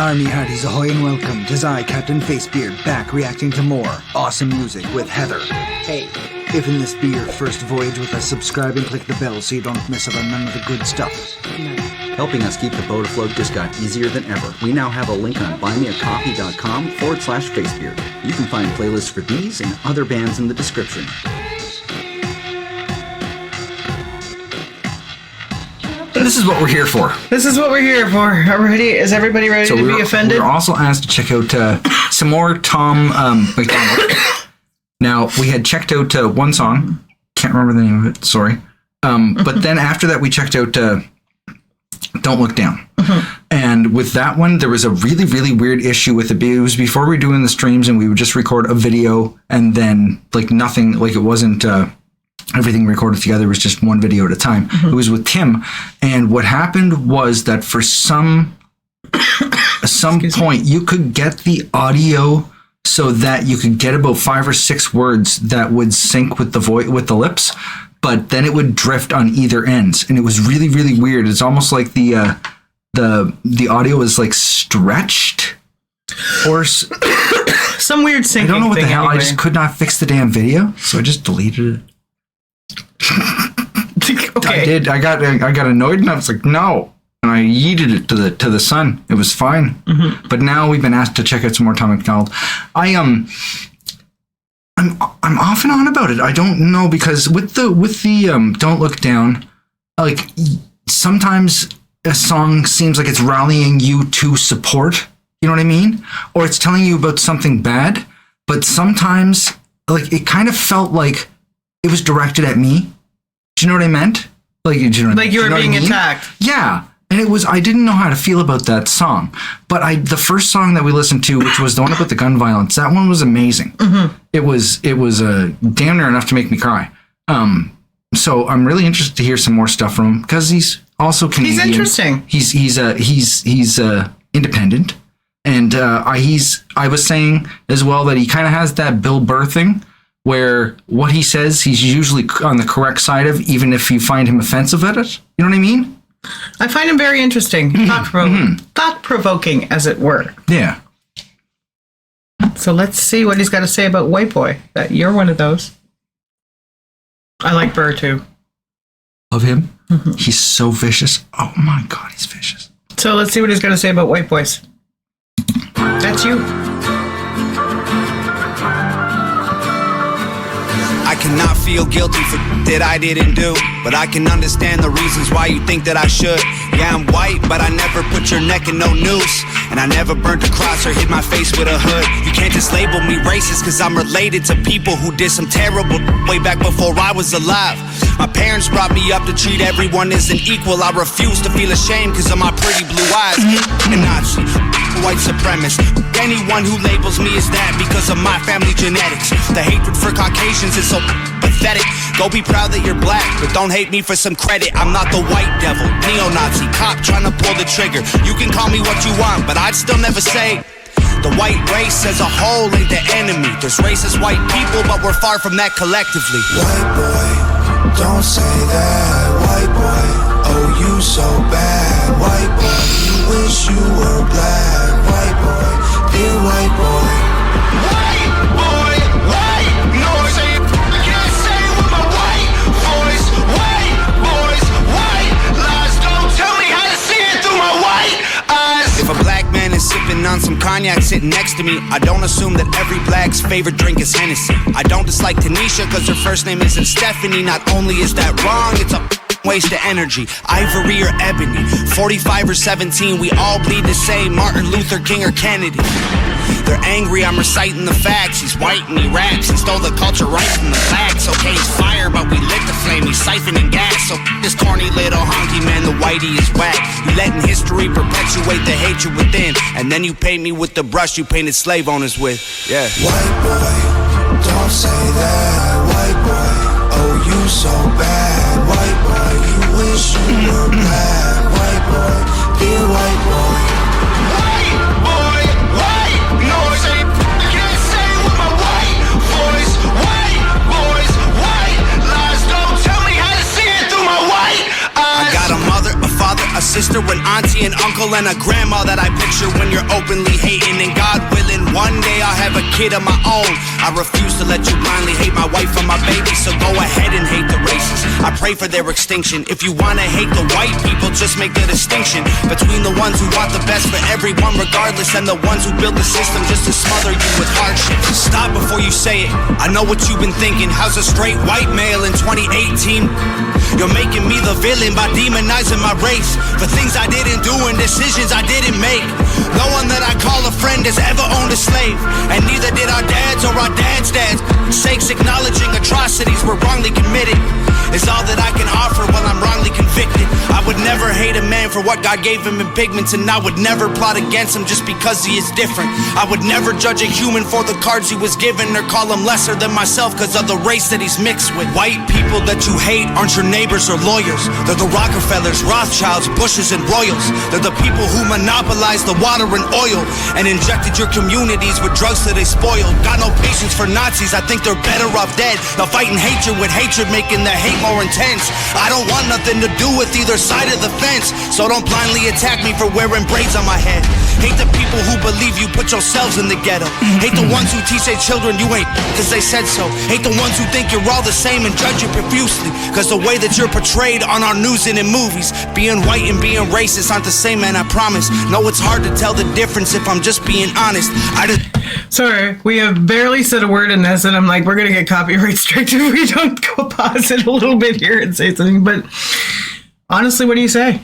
Army Hearties, ahoy and welcome. 'Tis I, Captain FaceBeard, back reacting to more awesome music with Heather. Hey, if in this be your first voyage with us, subscribe and click the bell so you don't miss out on none of the good stuff. Helping us keep the boat afloat just got easier than ever. We now have a link on buymeacoffee.com/FaceBeard. You can find playlists for these and other bands in the description. This is what we're here for. This is what we're here for. Ready? Is everybody ready to be offended? We were also asked to check out some more Tom MacDonald. Now, we had checked out one song. Can't remember the name of it. Sorry. But then after that, we checked out Don't Look Down. And with that one, there was a really, really weird issue with it. It was before we were doing the streams and we would just record a video and then like nothing, like it wasn't... everything recorded together was just one video at a time. It was with Tim. And what happened was that for some point, you could get the audio so that you could get about 5 or 6 words that would sync with the voice, with the lips, but then it would drift on either ends. And it was really, really weird. It's almost like the audio is like stretched or some weird syncing. I don't know what the hell. Anyway. I just could not fix the damn video, so I just deleted it. Okay. I did. I got annoyed and I was like, no, and I yeeted it to the sun. It was fine. But now we've been asked to check out some more Tom MacDonald. I'm off and on about it. I don't know, because with the Don't Look Down, like sometimes a song seems like it's rallying you to support. You know what I mean? Or it's telling you about something bad. But sometimes, like, it kind of felt like it was directed at me. Do you know what I meant? Like, you were being attacked. Yeah. And it was, I didn't know how to feel about that song. But the first song that we listened to, which was the one about the gun violence, that one was amazing. It was damn near enough to make me cry. So I'm really interested to hear some more stuff from him, because he's also Canadian. He's interesting. He's independent. And I was saying as well that he kind of has that Bill Burr thing, where what he says, he's usually on the correct side of, even if you find him offensive at it. You know what I mean? I find him very interesting. Thought-provoking, as it were. Yeah. So let's see what he's got to say about Whiteboy. That you're one of those. I like Burr, too. Love him. He's so vicious. Oh, my God, he's vicious. So let's see what he's got to say about Whiteboys. That's you. I cannot feel guilty for that I didn't do, but I can understand the reasons why you think that I should. Yeah, I'm white, but I never put your neck in no noose, and I never burnt a cross or hid my face with a hood. You can't just label me racist, cause I'm related to people who did some terrible way back before I was alive. My parents brought me up to treat everyone as an equal. I refuse to feel ashamed cause of my pretty blue eyes. And Nazi, white supremacist, anyone who labels me as that because of my family genetics. The hatred for Caucasians is so pathetic. Go be proud that you're black, but don't hate me for some credit. I'm not the white devil, neo-Nazi, cop trying to pull the trigger. You can call me what you want, but I'd still never say the white race as a whole ain't the enemy. There's racist white people, but we're far from that collectively. White boy, don't say that. White boy, oh you so bad. White boy, you wish you were black. White boy, dear white boy. White boy, white noise. I can't say it with my white voice. White boys, white lies. Don't tell me how to see it through my white eyes. If a black man is sipping on some cognac sitting next to me, I don't assume that every black's favorite drink is Hennessy. I don't dislike Tanisha cause her first name isn't Stephanie. Not only is that wrong, it's a waste of energy. Ivory or ebony, 45 or 17, we all bleed the same. Martin Luther King or Kennedy. They're angry, I'm reciting the facts. He's white and he raps and stole the culture right from the facts. Okay, he's fire, but we lit the flame. He's siphoning gas. So this corny little honky man, the whitey is whack. You letting history perpetuate the hatred within, and then you paint me with the brush you painted slave owners with. Yeah. White boy, don't say that. White boy, oh you so bad. White boy, you wish you were black. White boy, dear white boy. White boy, white noise. I can't say it with my white voice. White boys, white lies. Don't tell me how to see it through my white eyes. I got a mother, a father, a sister, an auntie, an uncle and a grandma that I picture when you're openly hating. And God willing, one day I'll have a kid of my own. I refuse to let you blindly hate my wife and my baby, so go ahead and hate the races. I pray for their extinction. If you wanna hate the white people, just make the distinction between the ones who want the best for everyone regardless, and the ones who build the system just to smother you with hardship. Stop before you say it. I know what you've been thinking. How's a straight white male in 2018? You're making me the villain by demonizing my race for things I didn't do and decisions I didn't make. No one that I call a friend has ever owned a slave, and neither did our dads or our dads' dads. Sakes acknowledging atrocities were wrongly committed is all that I can offer while I'm wrongly convicted. I would never hate a man for what God gave him in pigments, and I would never plot against him just because he is different. I would never judge a human for the cards he was given or call him lesser than myself because of the race that he's mixed with. White people that you hate aren't your neighbors or lawyers. They're the Rockefellers, Rothschilds, Bushes, and Royals. They're the people who monopolized the water and oil and injected your communities with drugs that they spoiled. Got no patience for Nazis, I think they're better off dead. They're fighting hatred with hatred, making the hate more intense. I don't want nothing to do with either side of the fence, so don't blindly attack me for wearing braids on my head. Hate the people who believe you put yourselves in the ghetto. Hate the ones who teach their children you ain't cause they said so. Hate the ones who think you're all the same and judge you profusely cause the way that you're portrayed on our news and in movies. Being white and being racist aren't the same, man, I promise. No, it's hard to tell the difference if I'm just being honest. Sorry, we have barely said a word in this, and I'm like, we're going to get copyright striked if we don't go pause it a little bit here and say something. But honestly, what do you say?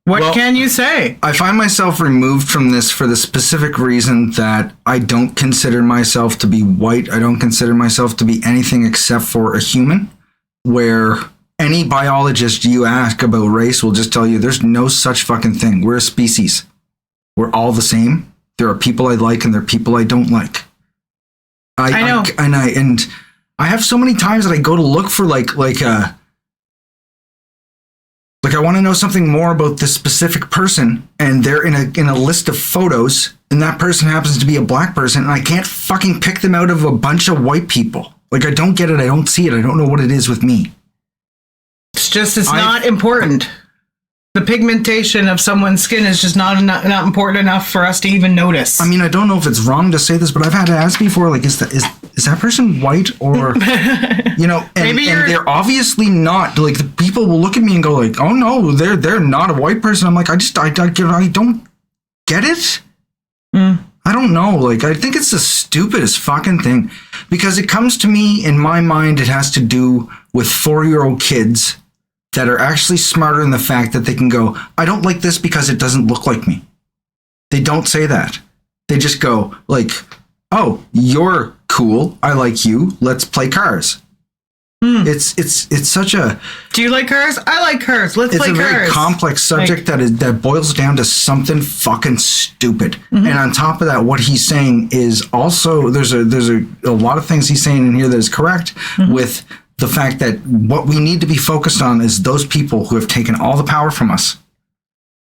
What can you say? I find myself removed from this for the specific reason that I don't consider myself to be white. I don't consider myself to be anything except for a human, where any biologist you ask about race will just tell you there's no such fucking thing. We're a species. We're all the same. There are people I like and there are people I don't like. I know. And I have so many times that I go to look for like I want to know something more about this specific person, and they're in a list of photos, and that person happens to be a black person, and I can't fucking pick them out of a bunch of white people. Like, I don't get it. I don't see it. I don't know what it is with me. It's not important. The pigmentation of someone's skin is just not important enough for us to even notice. I mean, I don't know if it's wrong to say this, but I've had to ask before, like, is that person white or, you know, and they're obviously not. Like, the people will look at me and go like, oh no, they're not a white person. I'm like, I don't get it. I don't know. Like, I think it's the stupidest fucking thing, because it comes to me in my mind, it has to do with 4-year-old kids that are actually smarter in the fact that they can go, I don't like this because it doesn't look like me. They don't say that. They just go like, oh, you're cool. I like you. Let's play cars. It's such a... Do you like cars? I like cars. Let's play cars. It's a very complex subject that boils down to something fucking stupid. Mm-hmm. And on top of that, what he's saying is also, there's a lot of things he's saying in here that is correct, with the fact that what we need to be focused on is those people who have taken all the power from us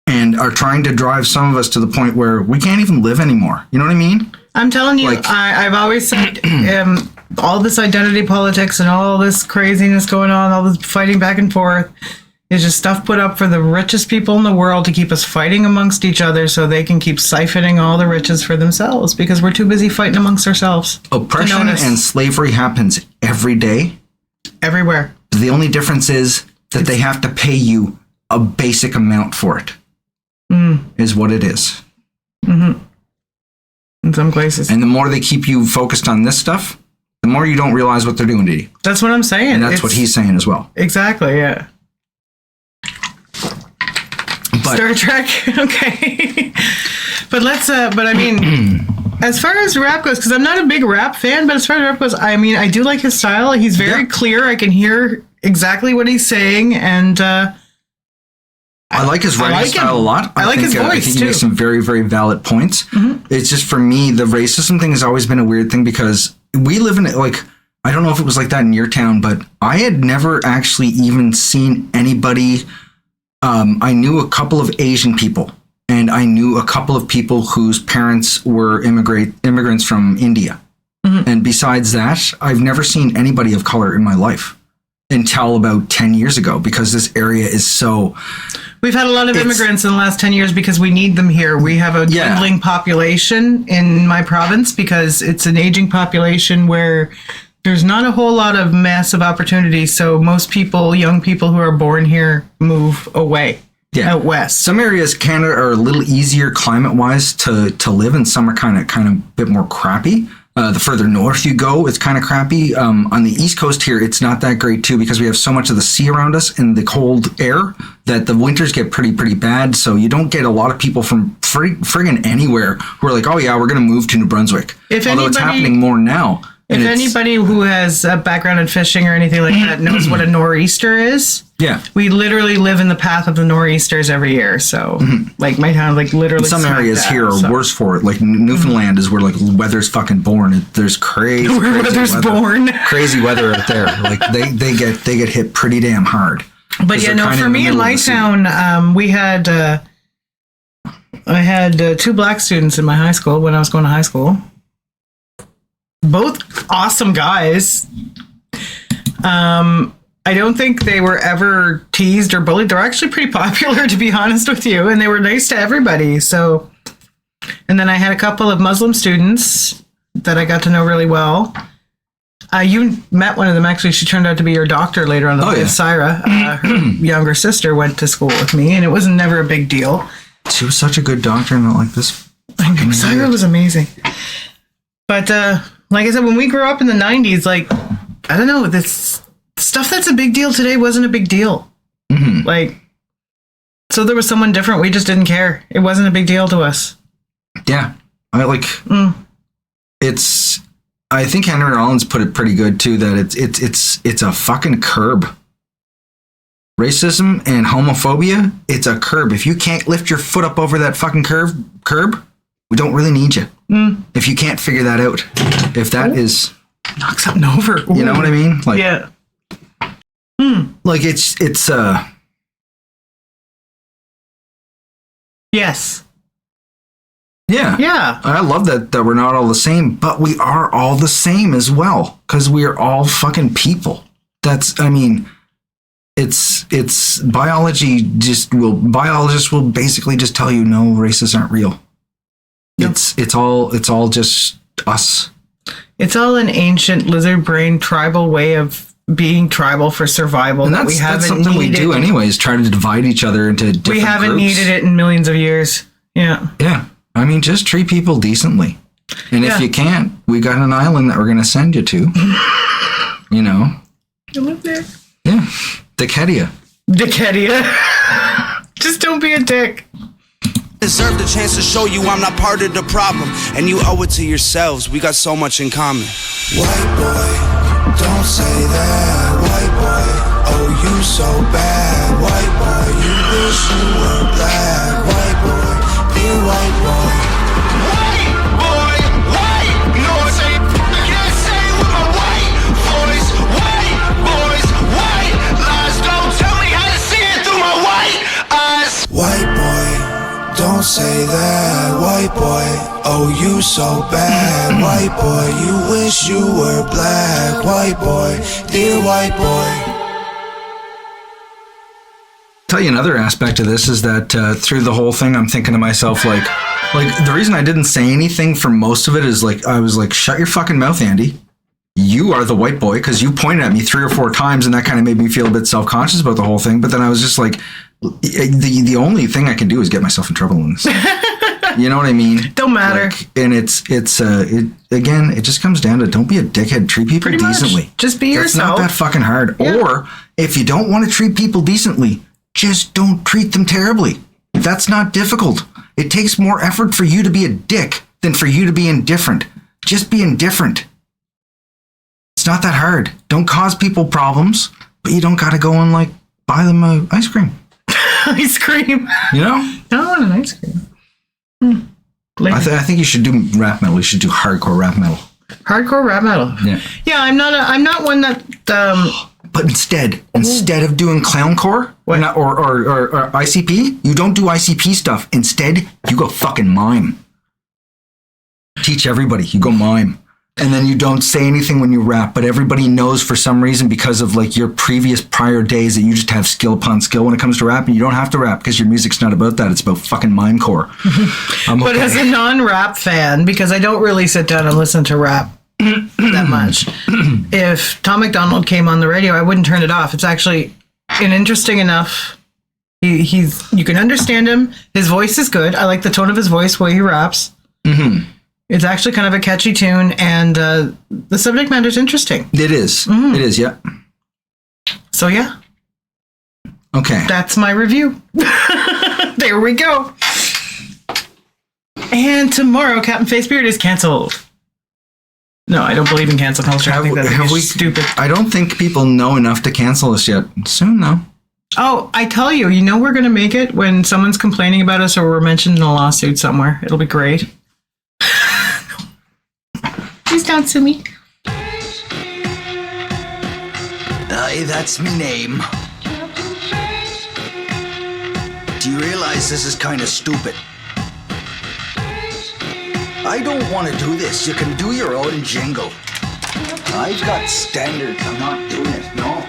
and are trying to drive some of us to the point where we can't even live anymore. You know what I mean? I'm telling you, like, I've always said, all this identity politics and all this craziness going on, all this fighting back and forth, is just stuff put up for the richest people in the world to keep us fighting amongst each other so they can keep siphoning all the riches for themselves, because we're too busy fighting amongst ourselves. Oppression and slavery happens every day. Everywhere. The only difference is that they have to pay you a basic amount for it, is what it is. Mm-hmm. In some places. And the more they keep you focused on this stuff, the more you don't realize what they're doing to you. That's what I'm saying. And that's what he's saying as well. Exactly, yeah. But, Star Trek, okay. But I mean, as far as rap goes, because I'm not a big rap fan, but as far as rap goes, I mean, I do like his style. He's very clear. I can hear exactly what he's saying, and I like his writing style a lot. I like his voice, I think he makes some very, very valid points. Mm-hmm. It's just, for me, the racism thing has always been a weird thing, because we live in it, like, I don't know if it was like that in your town, but I had never actually even seen anybody. I knew a couple of Asian people, and I knew a couple of people whose parents were immigrants from India. Mm-hmm. And besides that, I've never seen anybody of color in my life until about 10 years ago, because this area is so We've had a lot of immigrants in the last 10 years because we need them here. We have a dwindling population in my province because it's an aging population where there's not a whole lot of massive opportunity. So most people, young people who are born here, move away. Out west. Some areas Canada are a little easier climate-wise to live in. Some are kind of a bit more crappy. The further north you go, it's kind of crappy. On the east coast here, it's not that great too because we have so much of the sea around us and the cold air that the winters get pretty bad. So you don't get a lot of people from friggin' anywhere who are like, oh yeah, we're going to move to New Brunswick. Although it's happening more now. If anybody who has a background in fishing or anything like that knows what a nor'easter is, we literally live in the path of the nor'easters every year. So, like my town, like literally. Some areas here are worse for it. Like Newfoundland is where like weather's fucking born. There's crazy weather out there. Like they get hit pretty damn hard. But for me in my town, I had 2 black students in my high school when I was going to high school. Both awesome guys. I don't think they were ever teased or bullied. They're actually pretty popular, to be honest with you, and they were nice to everybody. So, and then I had a couple of Muslim students that I got to know really well. You met one of them, actually. She turned out to be your doctor later on. Syra, her younger sister, went to school with me, and it was never a big deal. She was such a good doctor, not like this. I know, Syra was amazing. But, like I said, when we grew up in the 90s, like, I don't know, this stuff that's a big deal today wasn't a big deal. Like, so there was someone different. We just didn't care. It wasn't a big deal to us. Yeah. I think Henry Rollins put it pretty good, too, that it's a fucking curb. Racism and homophobia, it's a curb. If you can't lift your foot up over that fucking curb, we don't really need you. If you can't figure that out. If that is... Knock something over. You know what I mean? Like, yeah. Like, it's Yes. Yeah. Yeah. I love that we're not all the same, but we are all the same as well. Because we are all fucking people. It's biologists will basically just tell you no, races aren't real. Yep. It's all just us. It's all an ancient lizard brain tribal way of being tribal for survival. And that's something we do anyways, try to divide each other into different We haven't groups. needed it in millions of years. Yeah. Yeah. I mean, just treat people decently. And if you can't, we got an island that we're going to send you to. You know. You live there. Yeah. Dickedia. Just don't be a dick. Deserve the chance to show you I'm not part of the problem, and you owe it to yourselves. We got so much in common. White boy, don't say that. White boy, oh you so bad. White boy, you wish you were black. White boy, dear white boy. White boy, white noise. I can't say with my white voice. White boys, white lies. Don't tell me how to see it through my white eyes. White boy, don't say that. White boy, oh you so bad. White boy, you wish you were black. White boy, dear white boy. Tell you another aspect of this is that through the whole thing, I'm thinking to myself, like the reason I didn't say anything for most of it is like, I was like, shut your fucking mouth, Andy. You are the white boy, because you pointed at me 3 or 4 times, and that kind of made me feel a bit self-conscious about the whole thing. But then I was just like, the only thing I can do is get myself in trouble in this. You know what I mean? Don't matter. Like, and it just comes down to don't be a dickhead. Treat people decently. Much. Just be yourself. It's not that fucking hard. Yeah. Or if you don't want to treat people decently, just don't treat them terribly. That's not difficult. It takes more effort for you to be a dick than for you to be indifferent. Just be indifferent. It's not that hard. Don't cause people problems, but you don't got to go and like buy them ice cream. Ice cream. You know? I want an ice cream. I think you should do rap metal. You should do hardcore rap metal. Hardcore rap metal. Yeah. Yeah, I'm not one that. But instead of doing clowncore or ICP, you don't do ICP stuff. Instead, you go fucking mime. Teach everybody. You go mime. and then you don't say anything when you rap, but everybody knows for some reason because of like your previous prior days that you just have skill upon skill when it comes to rapping. You don't have to rap because your music's not about that. It's about fucking mimecore. But as a non-rap fan, because I don't really sit down and listen to rap that much, if Tom MacDonald came on the radio, I wouldn't turn it off. It's actually an interesting enough. He's you can understand him. His voice is good. I like the tone of his voice while he raps. Mm-hmm. It's actually kind of a catchy tune, and the subject matter is interesting. It is. Mm-hmm. It is, yeah. So, yeah. Okay. That's my review. There we go. And tomorrow, Captain FaceBeard is canceled. No, I don't believe in cancel culture. I think that's stupid. I don't think people know enough to cancel us yet. Soon, though. Oh, I tell you, we're going to make it when someone's complaining about us or we're mentioned in a lawsuit somewhere. It'll be great. Please don't sue me. Aye, that's me name. Do you realize this is kind of stupid? I don't want to do this. You can do your own jingle. I've got standards. I'm not doing it, no.